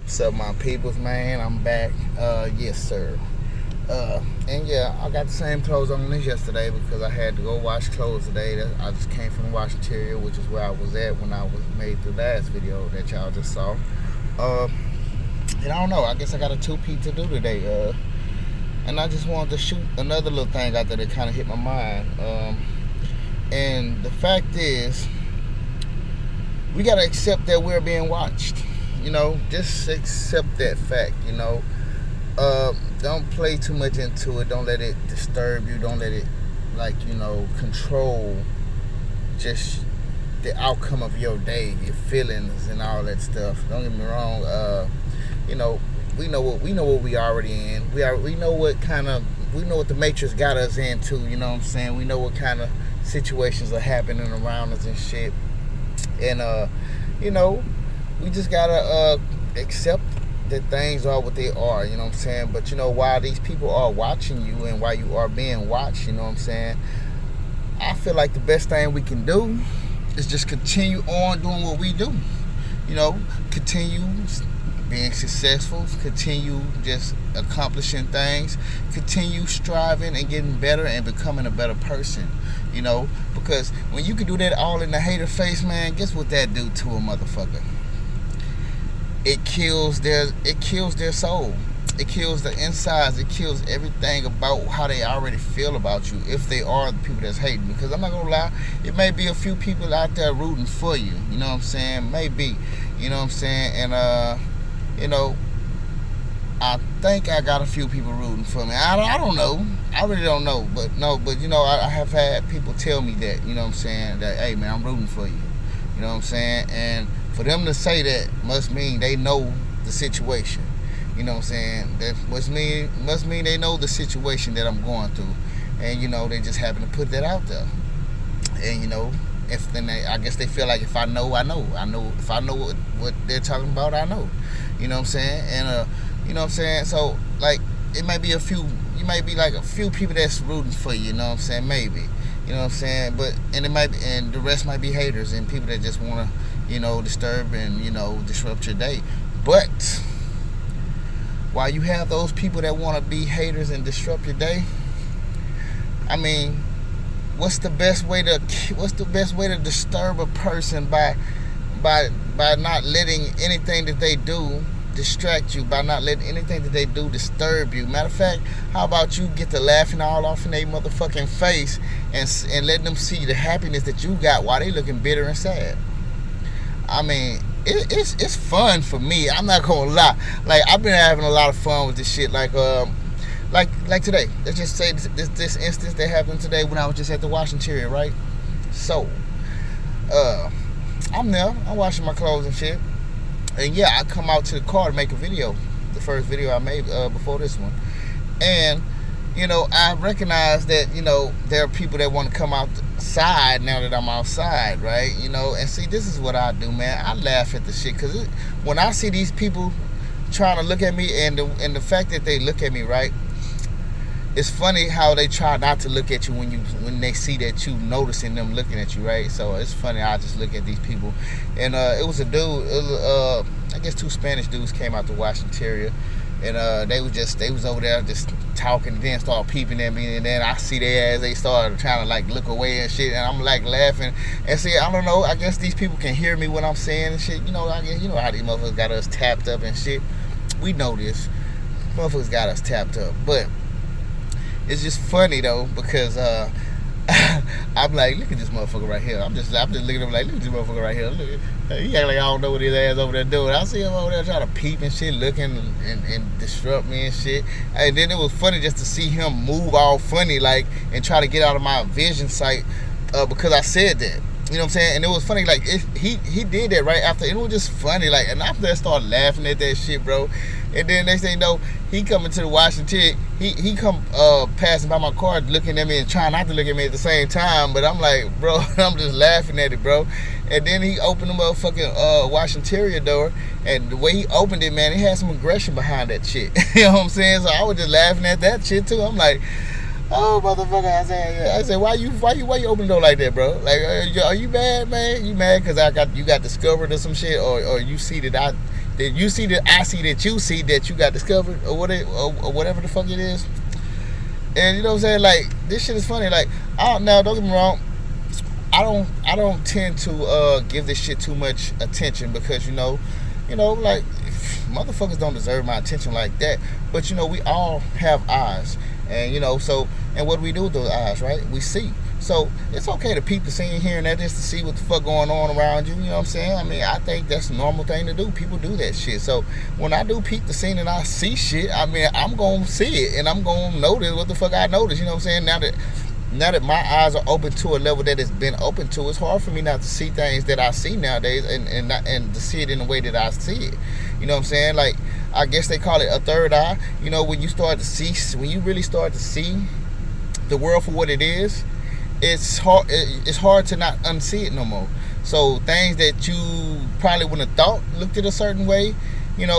What's up, my peoples, man? I'm back. Yes, sir. And yeah, I got the same clothes on as yesterday because I had to go wash clothes today. I just came from the wash interior, which is where I was at when I was made the last video that y'all just saw. Uh, and I don't know. I guess I got a two-peat to do today. And I just wanted to shoot another little thing out there that kind of hit my mind. And the fact is, we gotta accept that we're being watched. Just accept that fact. Don't play too much into it. Don't let it disturb you. Don't let it, control just the outcome of your day, your feelings, and all that stuff. Don't get me wrong. You know, we know what we already in. We know what the Matrix got us into. You know what I'm saying? We know what kind of situations are happening around us and shit. And we just gotta accept that things are what they are, you know what I'm saying? But while these people are watching you and while you are being watched, you know what I'm saying, I feel like the best thing we can do is just continue on doing what we do. Continue being successful, continue just accomplishing things, continue striving and getting better and becoming a better person. Because when you can do that all in the hater face, man, guess what that do to a motherfucker? It kills their soul. It kills the insides. It kills everything about how they already feel about you if they are the people that's hating. Because I'm not gonna lie, it may be a few people out there rooting for you. You know what I'm saying? Maybe. You know what I'm saying? And I think I got a few people rooting for me. I don't know. I really don't know. But I have had people tell me that, you know what I'm saying, that, hey, man, I'm rooting for you. You know what I'm saying? And for them to say that must mean they know the situation. You know what I'm saying? That must mean they know the situation that I'm going through. And, they just happen to put that out there. And, I guess they feel like if I know, I know. I know if I know what they're talking about, I know. You know what I'm saying? And you know what I'm saying? So it might be a few people that's rooting for you, you know what I'm saying? Maybe. You know what I'm saying? And the rest might be haters and people that just wanna, disturb and, disrupt your day. But while you have those people that wanna be haters and disrupt your day, I mean, what's the best way to disturb a person by not letting anything that they do distract you, by not letting anything that they do disturb you? Matter of fact, how about you get to laughing all off in their motherfucking face and letting them see the happiness that you got while they looking bitter and sad? I mean, it's fun for me. I'm not gonna lie. I've been having a lot of fun with this shit. Like today. Let's just say this instance that happened today when I was just at the wash interior, right? So, I'm there. I'm washing my clothes and shit. And yeah, I come out to the car to make a video. The first video I made before this one. And, I recognize that, there are people that want to come outside now that I'm outside, right? And see, this is what I do, man. I laugh at the shit. Because when I see these people trying to look at me and the fact that they look at me, right? It's funny how they try not to look at you when they see that you noticing them looking at you, right? So it's funny. I just look at these people, and it was a dude. I guess two Spanish dudes came out to wash interior, and they was over there just talking, and then started peeping at me, and then I see their ass. They started trying to look away and shit, and I'm laughing. And see, I don't know. I guess these people can hear me when I'm saying and shit. I guess how these motherfuckers got us tapped up and shit. We know this. Motherfuckers got us tapped up, but it's just funny though because I'm like, look at this motherfucker right here. I'm just looking at him like, look at this motherfucker right here. Look, he act like I don't know what his ass over there doing. I see him over there trying to peep and shit, looking and disrupt me and shit. And then it was funny just to see him move all funny and try to get out of my vision sight because I said that. You know what I'm saying? And it was funny, he did that right after. It was just funny, and after I started laughing at that shit, bro. And then next thing you know, he coming to the Washington. He come passing by my car, looking at me and trying not to look at me at the same time. But I'm like, bro, I'm just laughing at it, bro. And then he opened the motherfucking Washington door, and the way he opened it, man, he had some aggression behind that shit. You know what I'm saying? So I was just laughing at that shit too. I'm like, oh, motherfucker! I said, why you open the door like that, bro? Are you mad, man? You mad because you got discovered or some shit, or you see that that you see that I see that you see that you got discovered or whatever the fuck it is. And you know what I'm saying? Like, this shit is funny. Like, I don't, now don't get me wrong, I don't tend to give this shit too much attention because like, motherfuckers don't deserve my attention like that. But we all have eyes, and and what do we do with those eyes, right? We see. So it's okay to peep the scene here and there just to see what the fuck going on around you. You know what I'm saying? I mean, I think that's a normal thing to do. People do that shit. So when I do peep the scene and I see shit, I mean, I'm gonna see it and I'm gonna notice what the fuck I notice. You know what I'm saying? Now that my eyes are open to a level that it's been open to, it's hard for me not to see things that I see nowadays and to see it in the way that I see it. You know what I'm saying? Like, I guess they call it a third eye. When you really start to see the world for what it is, it's hard to not unsee it no more. So things that you probably wouldn't have thought looked at a certain way,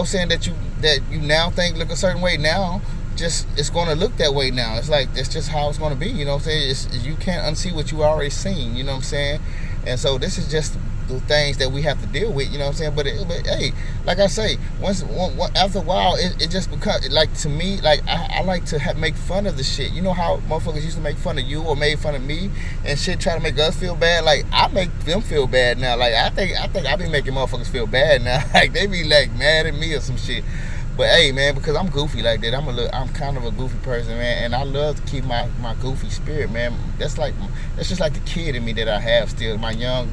saying that you now think look a certain way now, just it's going to look that way now. It's like that's just how it's going to be. You know what I'm saying? You can't unsee what you already seen. You know what I'm saying? And so this is just the things that we have to deal with. You know what I'm saying? But hey, like I say, after a while, it just becomes like, to me, like I like to make fun of the shit. You know how motherfuckers used to make fun of you or made fun of me and shit, try to make us feel bad. Like, I make them feel bad now. Like, I think I be making motherfuckers feel bad now. Like, they be like mad at me or some shit. But hey, man, because I'm goofy like that, I'm kind of a goofy person, man, and I love to keep my goofy spirit, man. That's just like the kid in me that I have still, my young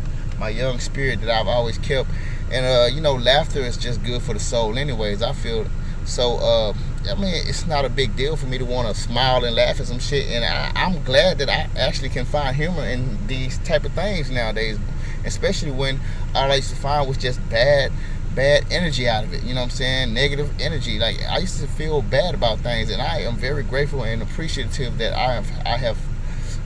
spirit that I've always kept. And laughter is just good for the soul anyways, I feel. So I mean, it's not a big deal for me to want to smile and laugh at some shit, and I'm glad that I actually can find humor in these type of things nowadays, especially when all I used to find was just bad energy out of it. You know what I'm saying? Negative energy. Like, I used to feel bad about things, and I am very grateful and appreciative that I have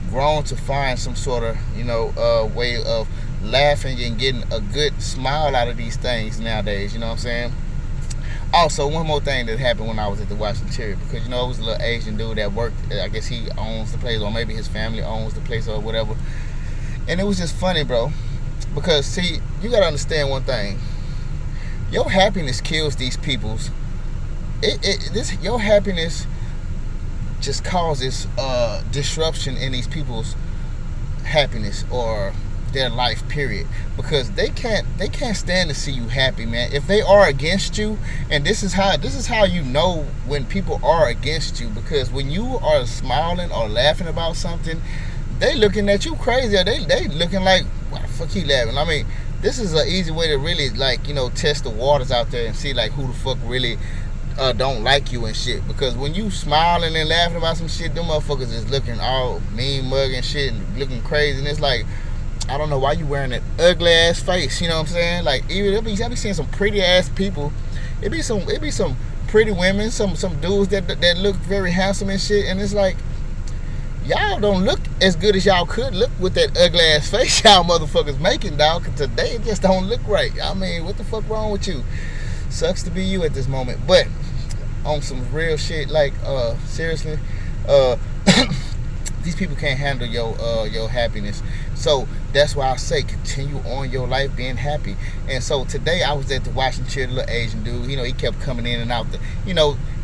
grown to find some sort of way of laughing and getting a good smile out of these things nowadays. You know what I'm saying? Also, one more thing that happened when I was at the Washington Terrier, because it was a little Asian dude that worked. I guess he owns the place, or maybe his family owns the place, or whatever. And it was just funny, bro, because see, you gotta understand one thing. Your happiness kills these people's. Your happiness just causes disruption in these people's happiness or their life, period, because they can't stand to see you happy, man. If they are against you, and this is how you know when people are against you, because when you are smiling or laughing about something, they looking at you crazy, or they looking like, why the fuck he laughing? I mean, this is an easy way to really, like, test the waters out there and see, like, who the fuck really don't like you and shit. Because when you smiling and laughing about some shit, them motherfuckers is looking all mean mug and shit and looking crazy, and it's like, I don't know why you wearing that ugly ass face. You know what I'm saying? Like, even I be seeing some pretty ass people. It be some pretty women, some dudes that look very handsome and shit, and it's like, y'all don't look as good as y'all could look with that ugly ass face y'all motherfuckers making, dog. Cause today it just don't look right. I mean, what the fuck wrong with you? Sucks to be you at this moment. But on some real shit, like seriously, these people can't handle your happiness. So that's why I say continue on your life being happy. And so today I was at the Washington Terrier, little Asian dude. He kept coming in and out.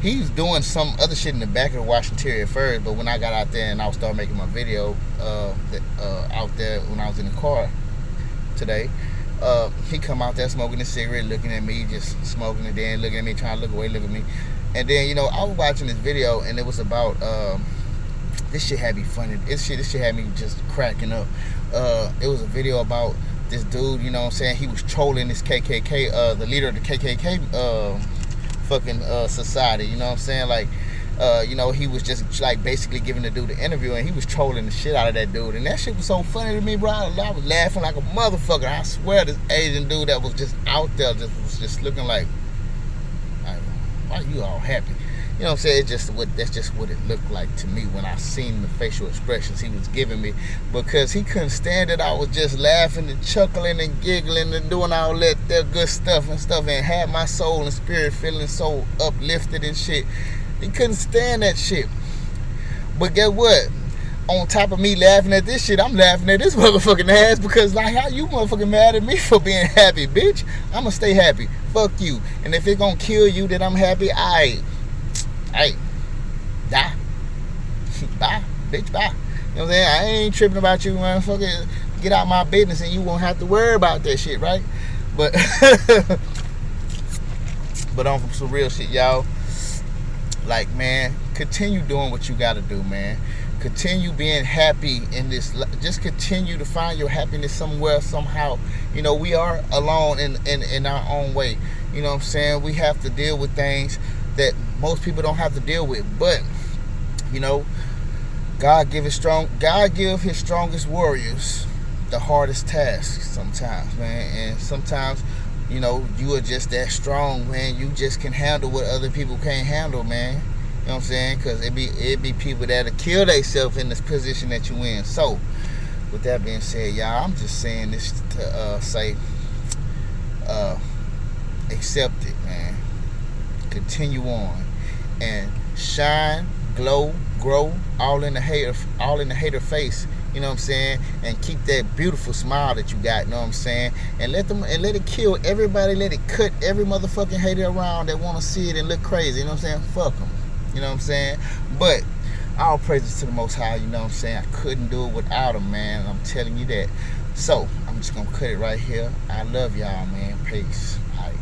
He was doing some other shit in the back of the Washington Terrier at first, but when I got out there and I started making my video out there when I was in the car today, he come out there smoking a cigarette, looking at me, just smoking it, then looking at me, trying to look away, look at me. And then, I was watching this video, and it was about, this shit had me funny. This shit had me just cracking up. It was a video about this dude, you know what I'm saying? He was trolling this KKK, the leader of the KKK society, you know what I'm saying? Like, he was just like basically giving the dude the interview, and he was trolling the shit out of that dude. And that shit was so funny to me, bro. I was laughing like a motherfucker. I swear, this Asian dude that was just out there was just looking like, why you all happy? You know what I'm saying? That's just what it looked like to me when I seen the facial expressions he was giving me, because he couldn't stand it. I was just laughing and chuckling and giggling and doing all that good stuff and had my soul and spirit feeling so uplifted and shit. He couldn't stand that shit. But guess what? on top of me laughing at this shit, I'm laughing at this motherfucking ass because like how you motherfucking mad at me for being happy, bitch? I'ma stay happy. Fuck you. And if it gonna kill you that I'm happy, I die. Bye. Bitch, bye. You know what I'm saying? I ain't tripping about you, motherfucker. Get out my business and you won't have to worry about that shit, right? But but on some real shit, y'all. Like, man, continue doing what you gotta do, man. Continue being happy in this. Just continue to find your happiness somewhere, somehow. You know, we are alone in our own way. You know what I'm saying? We have to deal with things that most people don't have to deal with. But, you know, God give his strongest warriors the hardest tasks sometimes, man. And sometimes, you know, you are just that strong, man. You just can handle what other people can't handle, man. You know what I'm saying? Because it be people that'll kill themselves in this position that you in. So, with that being said, y'all, I'm just saying this to say, accept it, man. Continue on and shine, glow, grow, all in the hater face. You know what I'm saying? And keep that beautiful smile that you got, you know what I'm saying? And let it kill everybody, let it cut every motherfucking hater around that want to see it and look crazy, you know what I'm saying? Fuck them. You know what I'm saying? But all praises to the Most High, you know what I'm saying? I couldn't do it without him, man. I'm telling you that. So, I'm just going to cut it right here. I love y'all, man. Peace. All right.